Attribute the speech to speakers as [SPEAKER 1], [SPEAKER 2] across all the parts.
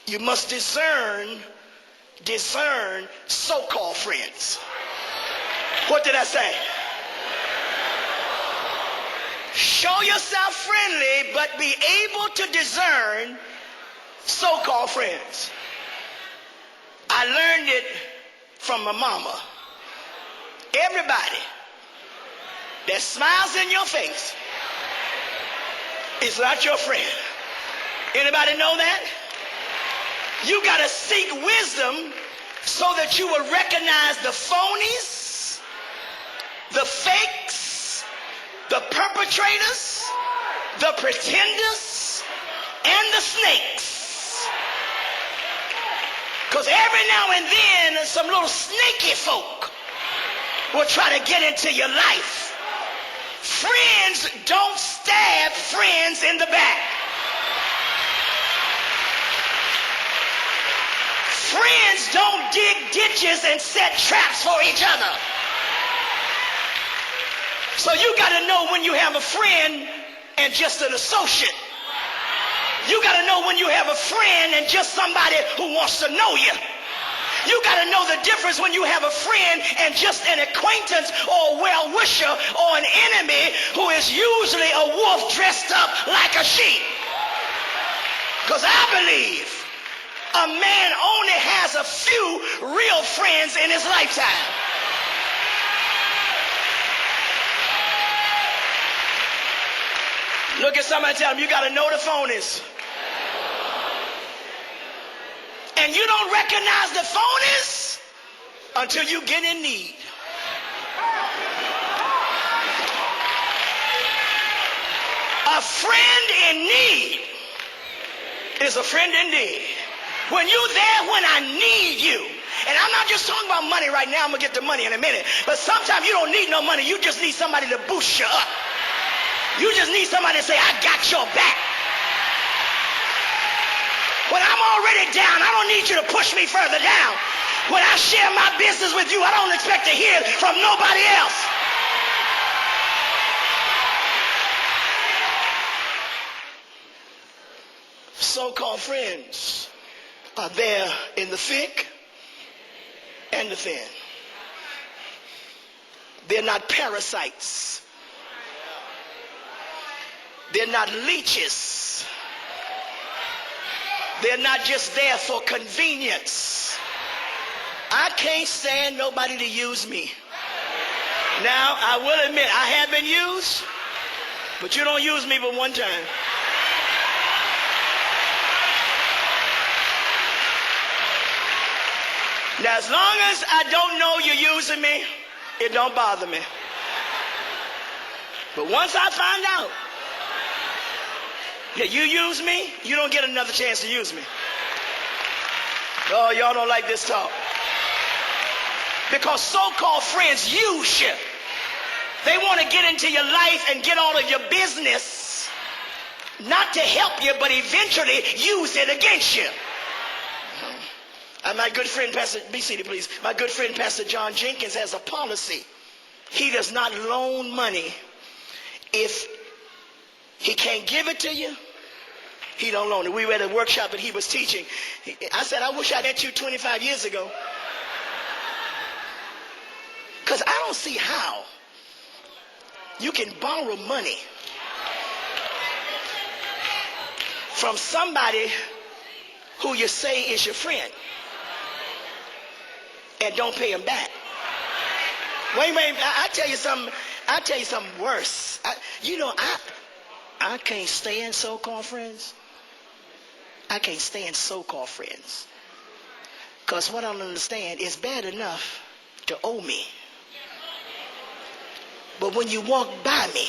[SPEAKER 1] You must discern so-called friends. What did I say? Show yourself friendly, but be able to discern so-called friends. I learned it from my mama. Everybody that smiles in your face is not your friend. Anybody know that? You got to seek wisdom so that you will recognize the phonies, the fakes, the perpetrators, the pretenders, and the snakes. Because every now and then some little snaky folk will try to get into your life. Friends don't stab friends in the back. Friends don't dig ditches and set traps for each other. So you got to know when you have a friend and just an associate. You got to know when you have a friend and just somebody who wants to know you. You got to know the difference when you have a friend and just an acquaintance or a well-wisher or an enemy who is usually a wolf dressed up like a sheep. Because I believe a man only has a few real friends in his lifetime. Look at somebody and tell them, you got to know the phonies. And you don't recognize the phonies until you get in need. A friend in need is a friend indeed. When you're there when I need you. And I'm not just talking about money right now. I'm going to get the money in a minute. But sometimes you don't need no money. You just need somebody to boost you up. You just need somebody to say, I got your back. When I'm already down, I don't need you to push me further down. When I share my business with you, I don't expect to hear from nobody else. So-called friends are there in the thick and the thin. They're not parasites. They're not leeches. They're not just there for convenience. I can't stand nobody to use me. Now, I will admit, I have been used, but you don't use me but one time. Now, as long as I don't know you're using me, it don't bother me. But once I find out that you use me, you don't get another chance to use me. Oh, y'all don't like this talk. Because so-called friends use you. They want to get into your life and get all of your business, not to help you, but eventually use it against you. My good friend, Pastor, be seated please. My good friend, Pastor John Jenkins, has a policy. He does not loan money. If he can't give it to you, he don't loan it. We were at a workshop and he was teaching. I said, I wish I'd met you 25 years ago. Because I don't see how you can borrow money from somebody who you say is your friend and don't pay him back. Wait, I tell you something. I tell you something worse. I can't stand so-called friends. I can't stand so-called friends. Because what I don't understand is bad enough to owe me. But when you walk by me,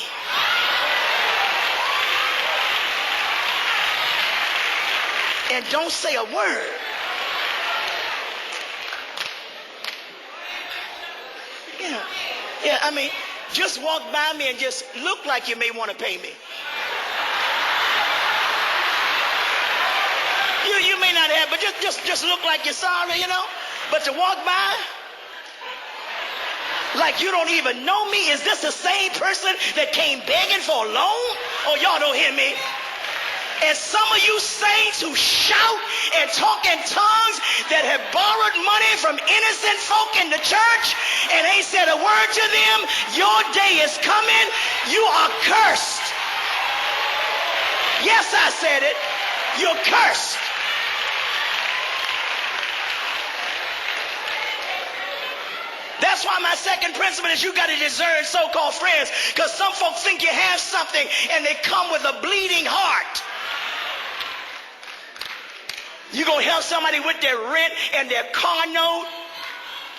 [SPEAKER 1] and don't say a word, I mean, just walk by me and just look like you may want to pay me. You may not have, but just look like you're sorry, But to walk by like you don't even know me. Is this the same person that came begging for a loan? Oh, y'all don't hear me. And some of you saints who shout and talk in tongues that have borrowed money from innocent folk in the church and ain't said a word to them, your day is coming. You are cursed. Yes, I said it. You're cursed. That's why my second principle is you got to discern so-called friends, because some folks think you have something and they come with a bleeding heart. You're going to help somebody with their rent and their car note,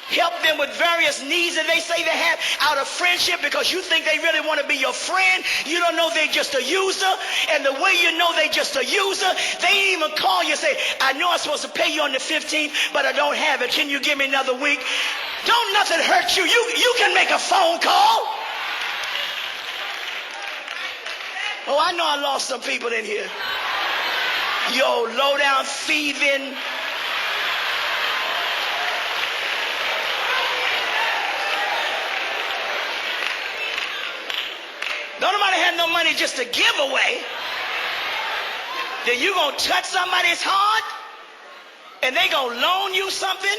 [SPEAKER 1] help them with various needs that they say they have out of friendship because you think they really want to be your friend. You don't know they're just a user. And the way you know they're just a user, they ain't even call you and say, I know I'm supposed to pay you on the 15th, but I don't have it. Can you give me another week? Don't nothing hurt you. You can make a phone call. Oh, I know I lost some people in here. Yo, low down thieving. Don't nobody have no money just to give away. Then you gonna touch somebody's heart and they gonna loan you something?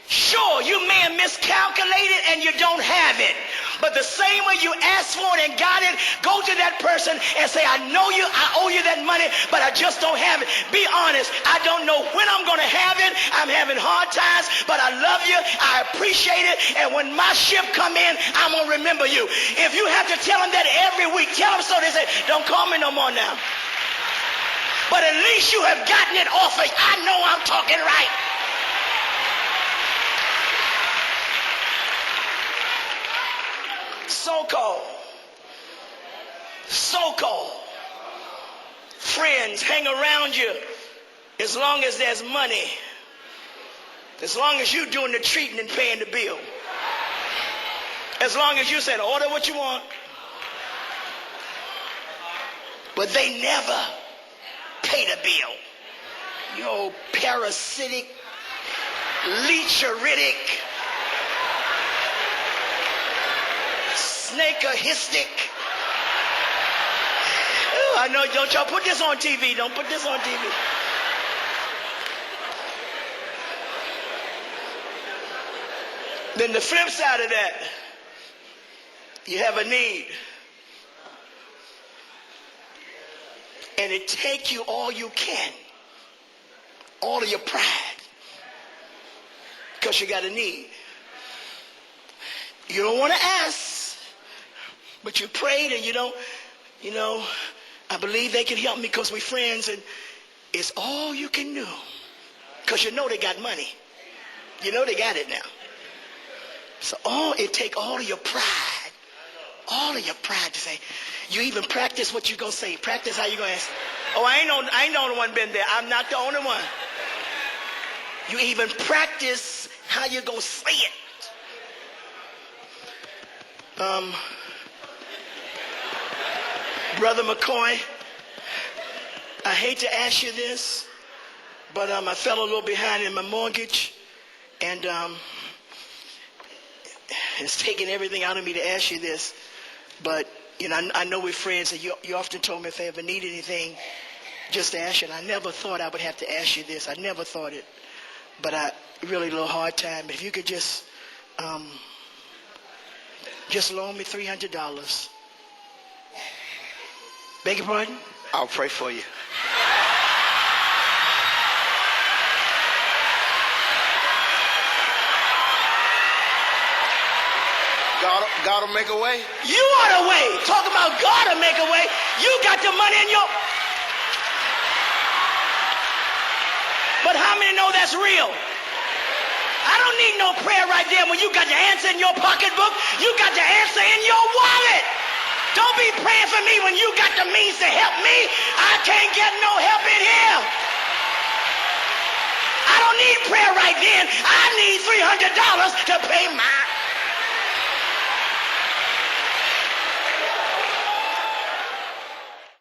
[SPEAKER 1] Sure, you may have miscalculated and you don't have it. But the same way you asked for it and got it, go to that person and say, I know you, I owe you that money, but I just don't have it. Be honest. I don't know when I'm going to have it. I'm having hard times, but I love you. I appreciate it. And when my ship come in, I'm going to remember you. If you have to tell them that every week, tell them so they say, don't call me no more now. But at least you have gotten it off of you. I know I'm talking right. So-called friends hang around you as long as there's money, as long as you're doing the treating and paying the bill, as long as you said order what you want, but they never pay the bill. You old parasitic, leecheritic, snakeahistic. Oh, I know, don't y'all put this on TV. Don't put this on TV. Then the flip side of that, you have a need. And it take you all you can, all of your pride, because you got a need. You don't want to ask, but you prayed and you don't, I believe they can help me because we're friends, and it's all you can do because you know they got money. You know they got it now. So it take all of your pride to say, you even practice what you're going to say. Practice how you're going to answer. Oh, I ain't the only one been there. I'm not the only one. You even practice how you're going to say it. Brother McCoy, I hate to ask you this, but I fell a little behind in my mortgage, and it's taken everything out of me to ask you this. But I know we're friends, and you often told me if I ever need anything, just to ask you. And I never thought I would have to ask you this. I never thought it, but I really a little hard time. But if you could just loan me $300. Beg your pardon? I'll pray for you.
[SPEAKER 2] God will make a way.
[SPEAKER 1] You are the way. Talk about God will make a way. You got the money in your... But how many know that's real? I don't need no prayer right there when you got the answer in your pocketbook. You got the answer in your wallet. Don't be praying for me when you got the means to help me. I can't get no help in here. I don't need prayer right then. I need $300 to pay my...